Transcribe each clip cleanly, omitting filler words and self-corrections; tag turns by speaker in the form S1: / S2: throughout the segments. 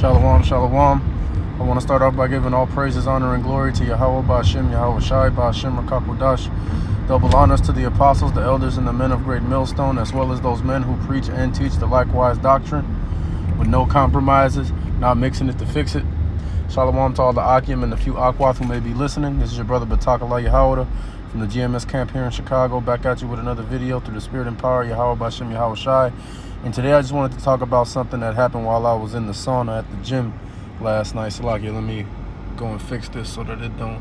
S1: Shalom, shalom. I want to start off by giving all praises, honor, and glory to Yahweh, Ba'ashem, Yahweh Shai, Ba'ashem, Rakakodash. Double honors to the apostles, the elders, and the men of great millstone, as well as those men who preach and teach the likewise doctrine, with no compromises, not mixing it to fix it. Shalom to all the Akim and the few Akwath who may be listening. This is your brother Batakallah Yahweh from the GMS camp here in Chicago, back at you with another video through the spirit and power of Yahweh, Ba'ashem, Yahweh Shai. And today I just wanted to talk about something that happened while I was in the sauna at the gym last night. Salakia, let me go and fix this so that it don't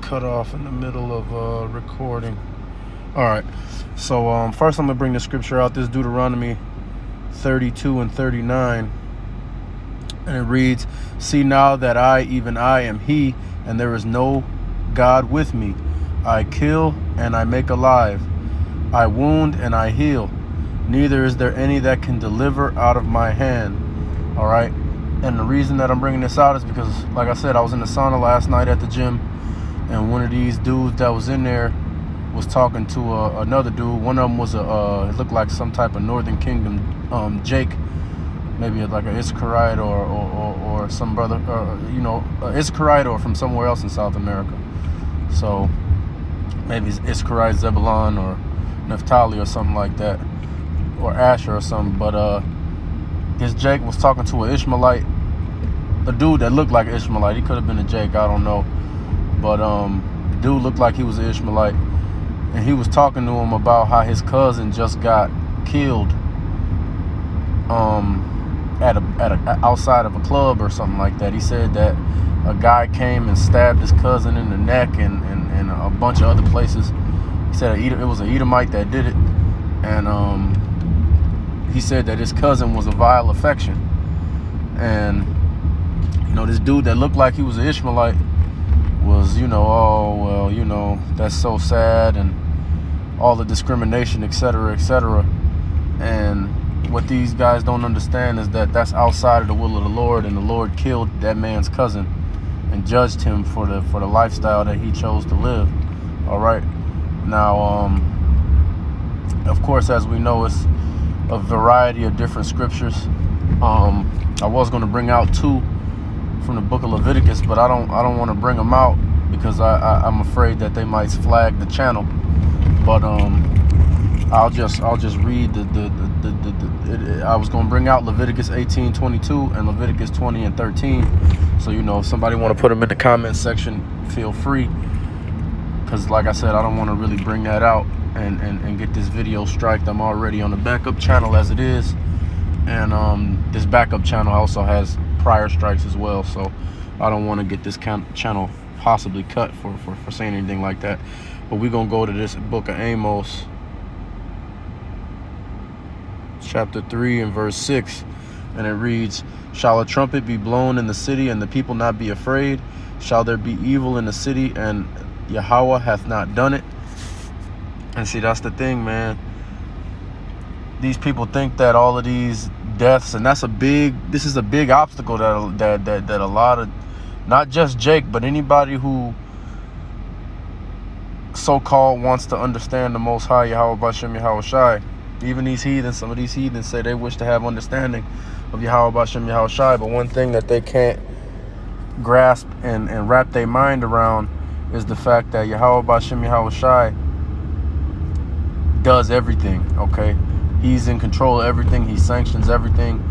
S1: cut off in the middle of recording. All right, so first I'm gonna bring the scripture out. This is Deuteronomy 32 and 39, and it reads, "See now that I, even I, am He, and there is no God with me. I kill and I make alive. I wound and I heal. Neither is there any that can deliver out of my hand." All right. And the reason that I'm bringing this out is because, like I said, I was in the sauna last night at the gym, and one of these dudes that was in there was talking to another dude. One of them was it looked like some type of Northern Kingdom Jake, maybe like an Issacharite or some brother, Issacharite or from somewhere else in South America. So maybe it's Issacharite, Zebulon, or Naphtali or something like that, or Asher or something. But this Jake was talking to an Ishmaelite, a dude that looked like an Ishmaelite. He could have been a Jake, I don't know. But dude looked like he was an Ishmaelite, and he was talking to him about how his cousin just got killed outside of a club or something like that. He said that a guy came and stabbed his cousin in the neck and a bunch of other places. He said it was an Edomite that did it, and he said that his cousin was a vile affection. And this dude that looked like he was an Ishmaelite was, oh well, that's so sad, and all the discrimination, etc., etc. And what these guys don't understand is that that's outside of the will of the Lord, and the Lord killed that man's cousin and judged him for the lifestyle that he chose to live. All right. Now, of course, as we know, it's a variety of different scriptures. I was going to bring out two from the book of Leviticus, but I don't want to bring them out because I'm afraid that they might flag the channel. But I'll just read I was going to bring out Leviticus 18:22 and Leviticus 20 and 13. So if somebody want to put them in the comments section, feel free, because like I said, I don't want to really bring that out and get this video striked. I'm already on the backup channel as it is, and this backup channel also has prior strikes as well, so I don't want to get this channel possibly cut for saying anything like that. But we're gonna go to this book of Amos, chapter 3 and verse 6, and it reads, "Shall a trumpet be blown in the city, and the people not be afraid? Shall there be evil in the city, and Yahweh hath not done it?" And see, that's the thing, man. These people think that all of these deaths, and this is a big obstacle that a lot of, not just Jake, but anybody who so-called wants to understand the Most High, Yahweh Ba'ashem, Yahweh Shai. Even these heathens, some of these heathens say they wish to have understanding of Yahweh Ba'ashem, Yahweh Shai, but one thing that they can't grasp and wrap their mind around is the fact that Yahweh Ba'ashem, Yahweh Shai does everything, okay? He's in control of everything. He sanctions everything.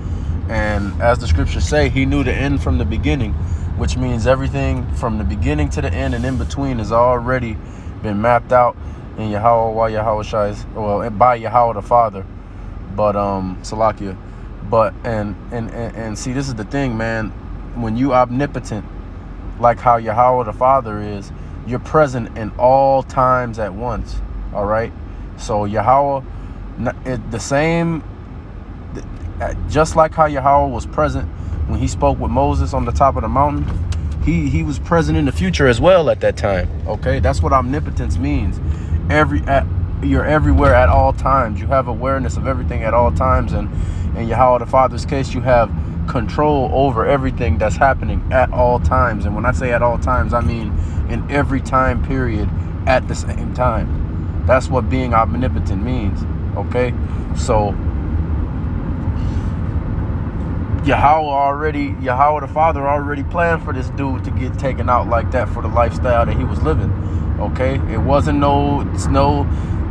S1: And as the scriptures say, he knew the end from the beginning, which means everything from the beginning to the end and in between has already been mapped out in Yahweh Yahweh Shai's, well, by Yahweh the Father. But Salakia. But and see, this is the thing, man. When you omnipotent, like how Yahweh the Father is, you're present in all times at once. All right. So Yahweh, the same, just like how Yahweh was present when he spoke with Moses on the top of the mountain, he was present in the future as well at that time. Okay, that's what omnipotence means. You're everywhere at all times. You have awareness of everything at all times, and in Yahweh the Father's case, you have control over everything that's happening at all times. And when I say at all times, I mean in every time period at the same time. That's what being omnipotent means. Okay, so Yahweh the Father already planned for this dude to get taken out like that for the lifestyle that he was living. Okay,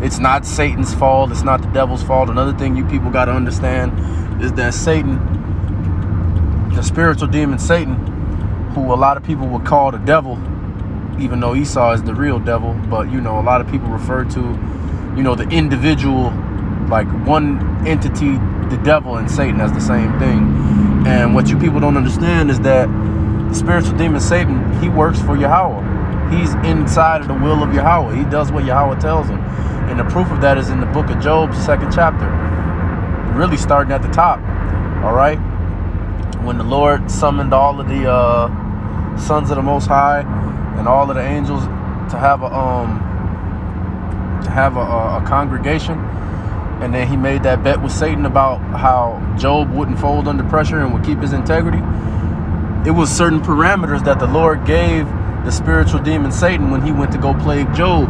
S1: it's not Satan's fault. It's not the devil's fault. Another thing you people got to understand is that Satan, the spiritual demon Satan, who a lot of people would call the devil, even though Esau is the real devil, but a lot of people refer to, the individual, like one entity, the devil and Satan, as the same thing. And what you people don't understand is that the spiritual demon Satan, he works for Yahweh. He's inside of the will of Yahweh. He does what Yahweh tells him. And the proof of that is in the book of Job, 2nd chapter. Really starting at the top. All right. When the Lord summoned all of the sons of the Most High and all of the angels to have a congregation. And then he made that bet with Satan about how Job wouldn't fold under pressure and would keep his integrity. It was certain parameters that the Lord gave the spiritual demon Satan when he went to go plague Job.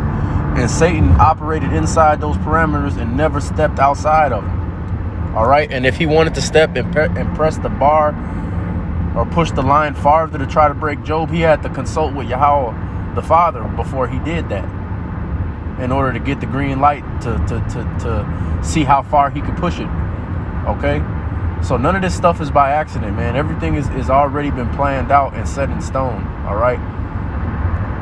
S1: And Satan operated inside those parameters and never stepped outside of them. All right. And if he wanted to step and press the bar or push the line farther to try to break Job, he had to consult with Yahweh the Father before he did that, in order to get the green light to see how far he could push it. Okay? So none of this stuff is by accident, man. Everything is already been planned out and set in stone. All right?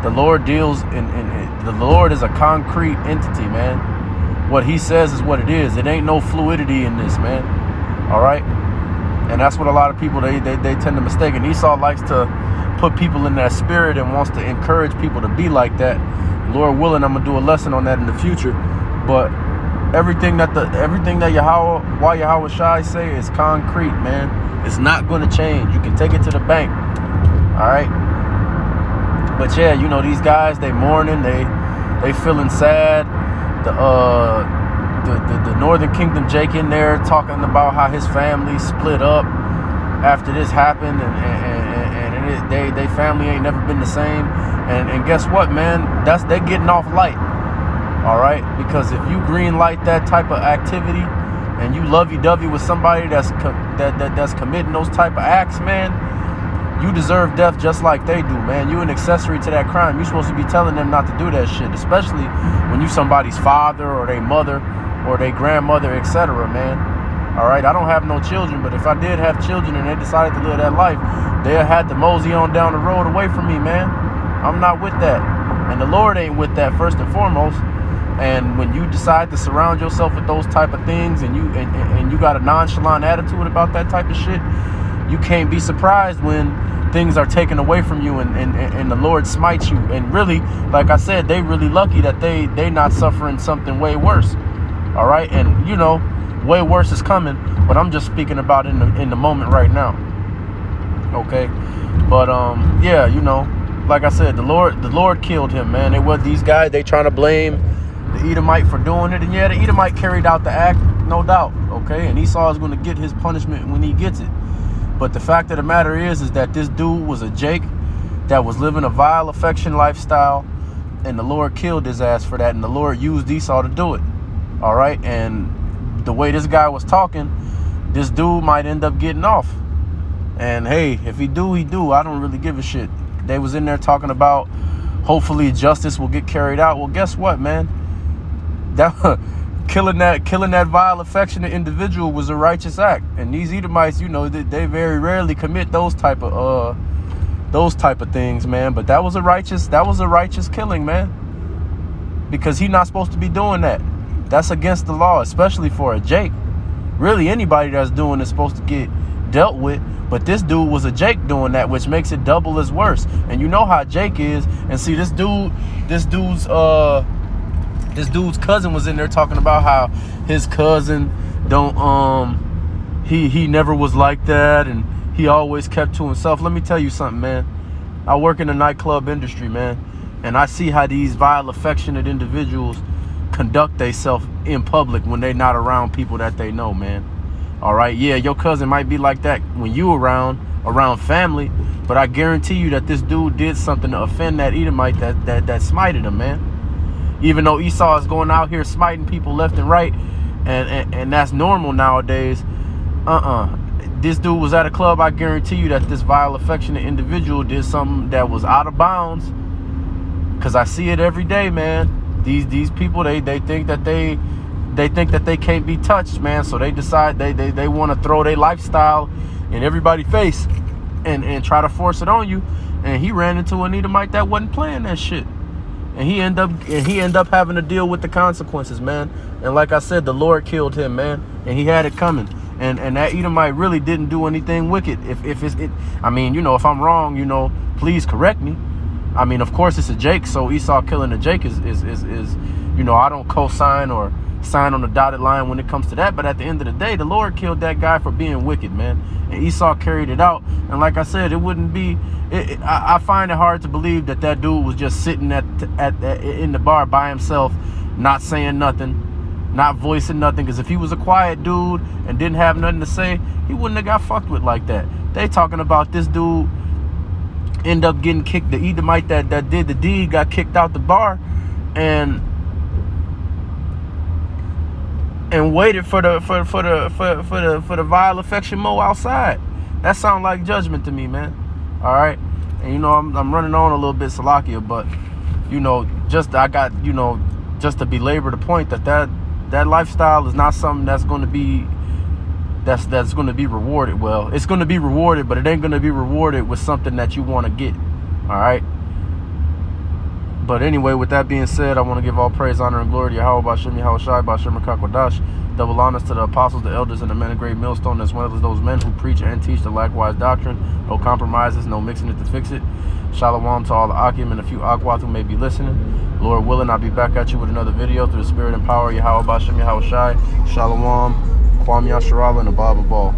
S1: The Lord deals the Lord is a concrete entity, man. What he says is what it is. It ain't no fluidity in this, man. All right? And that's what a lot of people, they tend to mistake. And Esau likes to put people in that spirit and wants to encourage people to be like that. Lord willing, I'm gonna do a lesson on that in the future. But everything that Yahweh Shai say is concrete, man. It's not gonna change. You can take it to the bank. All right. But yeah, these guys, they mourning, they feeling sad. The Northern Kingdom Jake in there talking about how his family split up after this happened, and they family ain't never been the same. And guess what, man? They're getting off light. All right, because if you green light that type of activity and you lovey-dovey with somebody that's committing those type of acts, man, you deserve death just like they do, man. You an accessory to that crime. You're supposed to be telling them not to do that shit, especially when you somebody's father or their mother or their grandmother, etc., man. All right, I don't have no children, but if I did have children and they decided to live that life, they'll have to mosey on down the road away from me, man. I'm not with that. And the Lord ain't with that, first and foremost. And when you decide to surround yourself with those type of things and you got a nonchalant attitude about that type of shit, you can't be surprised when things are taken away from you and the Lord smites you. And really, like I said, they really lucky that they not suffering something way worse. All right. And way worse is coming, but I'm just speaking about in the moment right now. Okay. But yeah, like I said, the Lord killed him, man. It was these guys, they trying to blame the Edomite for doing it. And yeah, the Edomite carried out the act, no doubt. Okay. And Esau is going to get his punishment when he gets it. But the fact of the matter is that this dude was a Jake that was living a vile affection lifestyle, and the Lord killed his ass for that, and the Lord used Esau to do it. All right. And the way this guy was talking, this dude might end up getting off. And hey, if he do, he do. I don't really give a shit. They was in there talking about hopefully justice will get carried out. Well, guess what, man? That killing that vile affectionate individual was a righteous act. And these Edomites, they very rarely commit those type of things, man. But that was a righteous killing, man. Because he's not supposed to be doing that. That's against the law, especially for a Jake. Really, anybody that's doing is supposed to get dealt with. But this dude was a Jake doing that, which makes it double as worse. And you know how Jake is. And see, this dude's cousin was in there talking about how his cousin he never was like that, and he always kept to himself. Let me tell you something, man. I work in the nightclub industry, man, and I see how these vile, affectionate individuals conduct themselves in public when they're not around people that they know, man. All right, yeah, your cousin might be like that when you around family, but I guarantee you that this dude did something to offend that Edomite that smited him, man. Even though Esau is going out here smiting people left and right, and that's normal nowadays, this dude was at a club, I guarantee you that this vile, affectionate individual did something that was out of bounds. Cause I see it every day, man. These people, they think that they can't be touched, man. So they decide they want to throw their lifestyle in everybody's face and try to force it on you. And he ran into an Edomite that wasn't playing that shit. And he end up having to deal with the consequences, man. And like I said, the Lord killed him, man. And he had it coming. And that Edomite really didn't do anything wicked. I mean, if I'm wrong, please correct me. I mean, of course it's a Jake, so Esau killing a Jake is I don't co-sign or sign on the dotted line when it comes to that. But at the end of the day, the Lord killed that guy for being wicked, man. And Esau carried it out. And like I said, it wouldn't be. I find it hard to believe that dude was just sitting in the bar by himself, not saying nothing, not voicing nothing. Because if he was a quiet dude and didn't have nothing to say, he wouldn't have got fucked with like that. They talking about this dude end up getting kicked. The Edomite that did the deed got kicked out the bar, and waited for the vile affection mo outside. That sounds like judgment to me, man. All right, and I'm running on a little bit, Salakia, but just to belabor the point that lifestyle is not something that's going to be rewarded. Well, it's going to be rewarded, but it ain't going to be rewarded with something that you want to get. All right. But anyway, with that being said, I want to give all praise, honor, and glory to Yahweh, B'Shem, Yahweh Shai, B'Shem, Rakakwadash. Double honors to the apostles, the elders, and the men of great millstone, as well as those men who preach and teach the likewise doctrine. No compromises, no mixing it to fix it. Shalom to all the Akim and a few Akwat who may be listening. Lord willing, I'll be back at you with another video through the spirit and power of Yahweh, B'Shem, Yahweh Shai. Shalom, Kwam Yasharala, and the Bible Ball.